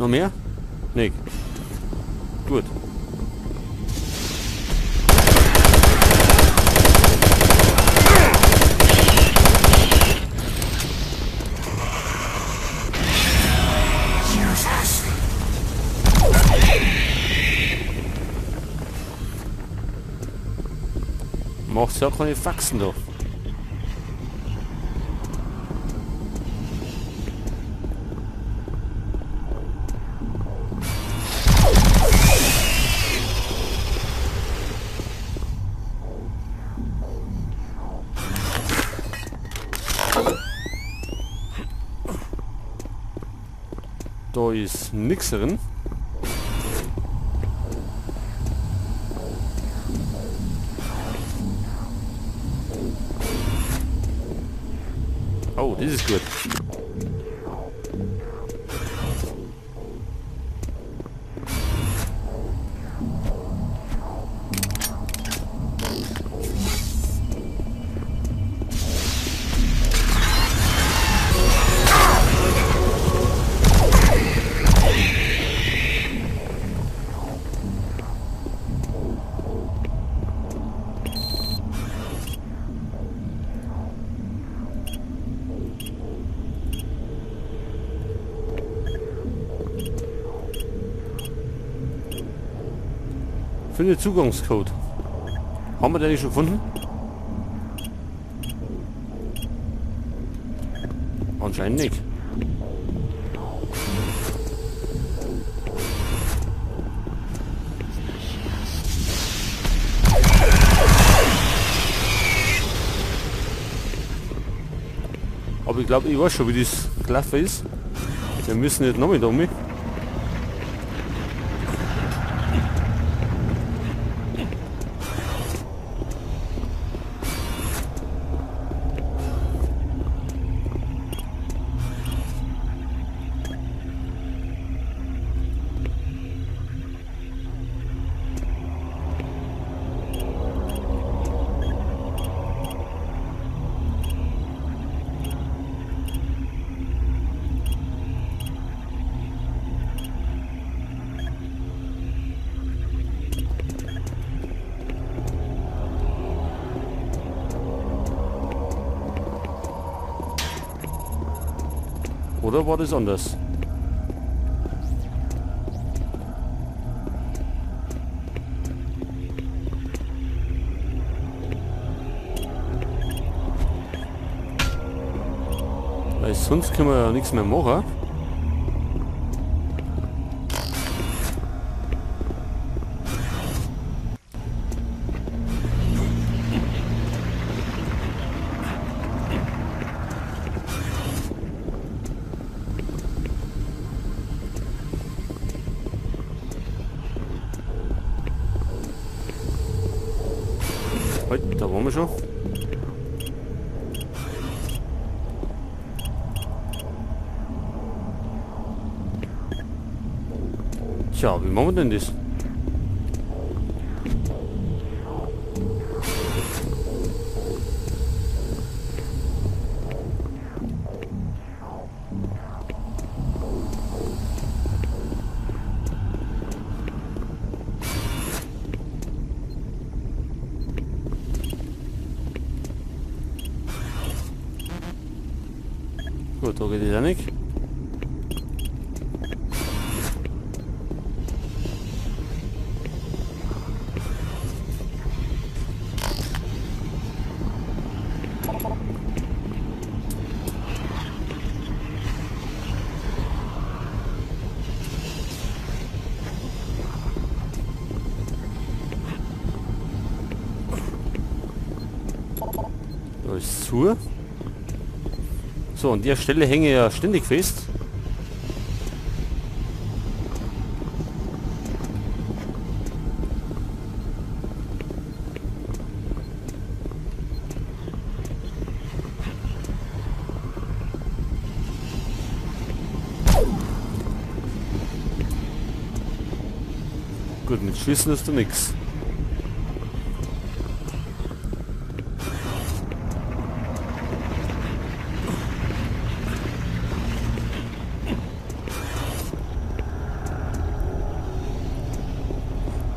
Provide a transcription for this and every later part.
Noch mehr? Nee. Gut. Macht's ja keine Faxen da. Da ist nix drin. Oh, das ist gut. Finde Zugangscode. Haben wir den nicht schon gefunden? Anscheinend nicht. Aber ich glaube, ich weiß schon, wie das gelaufen ist. Wir müssen nicht nochmal da um. Oder war das anders? Weil sonst können wir ja nichts mehr machen. Halt, da waren wir schon. Tja, wie machen wir denn das? Gut, da geht es ja nicht. Da ist zu. So, an der Stelle hänge ich ja ständig fest. Gut, mit Schießen ist da nichts.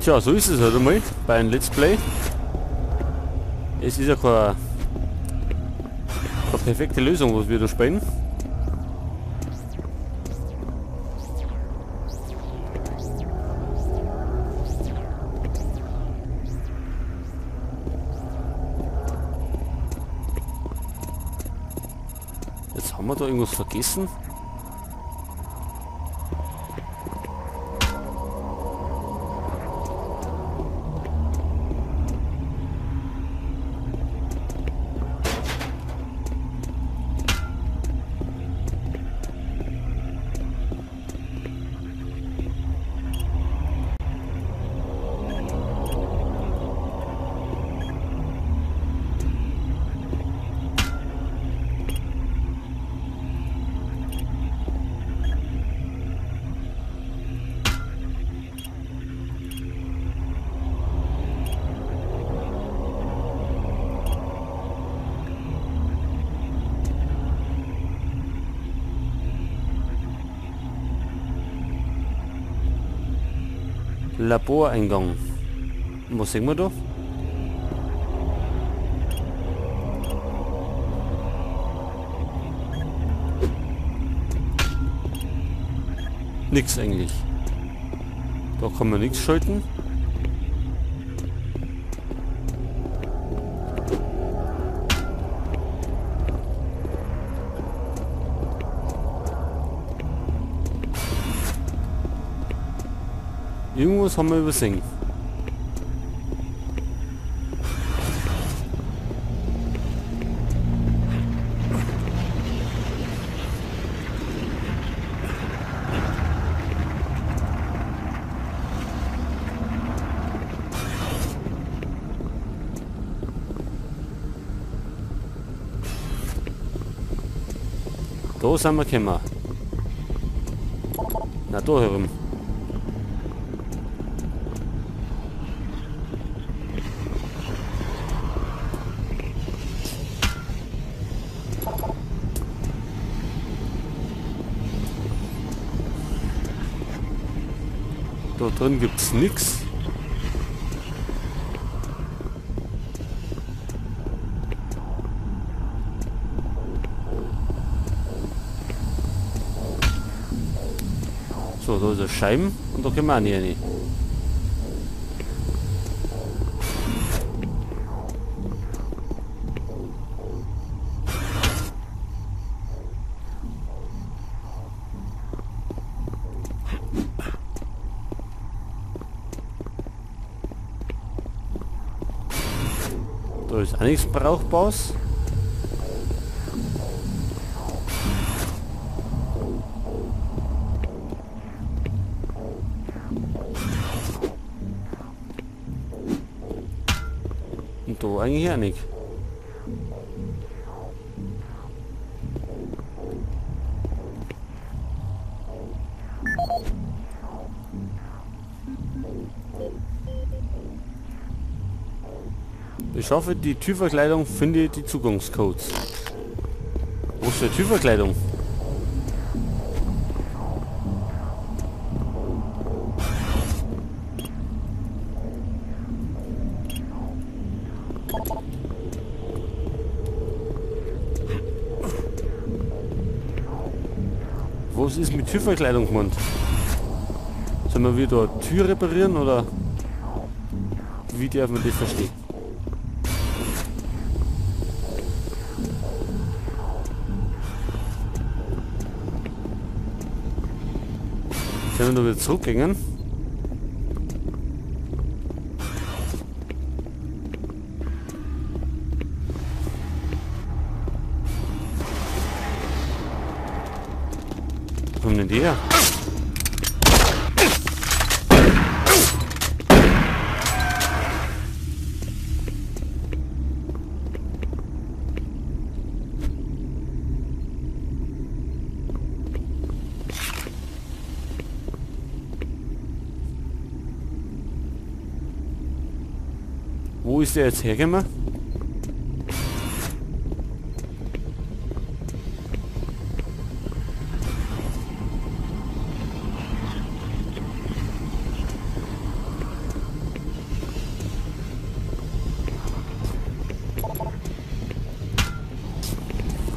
Tja, so ist es halt einmal bei einem Let's Play. Es ist ja keine perfekte Lösung, was wir da spielen. Jetzt haben wir da irgendwas vergessen. Laboreingang. Was sehen wir da? Nix eigentlich. Da kann man nichts schalten. Irgendwas haben wir übersehen. Da sind wir gekommen. Na, da herum. Da drin gibt's nichts. So, da ist eine Scheibe und da können wir auch nicht rein. Da ist auch nichts Brauchbares. Und da eigentlich auch nicht. Beschaffe die Türverkleidung, finde die Zugangscodes. Wo ist die Türverkleidung? Was ist mit Türverkleidung gemeint? Sollen wir wieder eine Tür reparieren oder wie darf man das verstehen? Können wir da wieder zurückgehen? Wo kommen denn die her? Wo ist der jetzt hergekommen?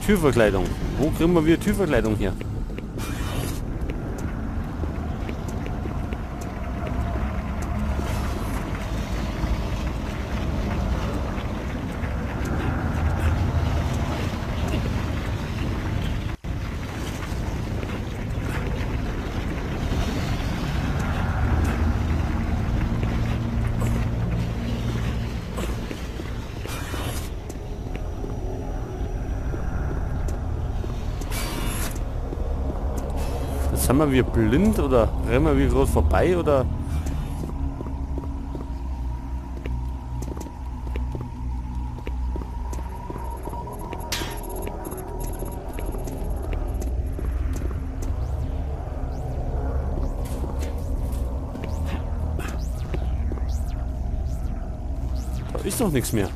Türverkleidung. Wo kriegen wir wieder Türverkleidung her? Sind wir blind oder rennen wir groß vorbei oder? Da ist doch nichts mehr.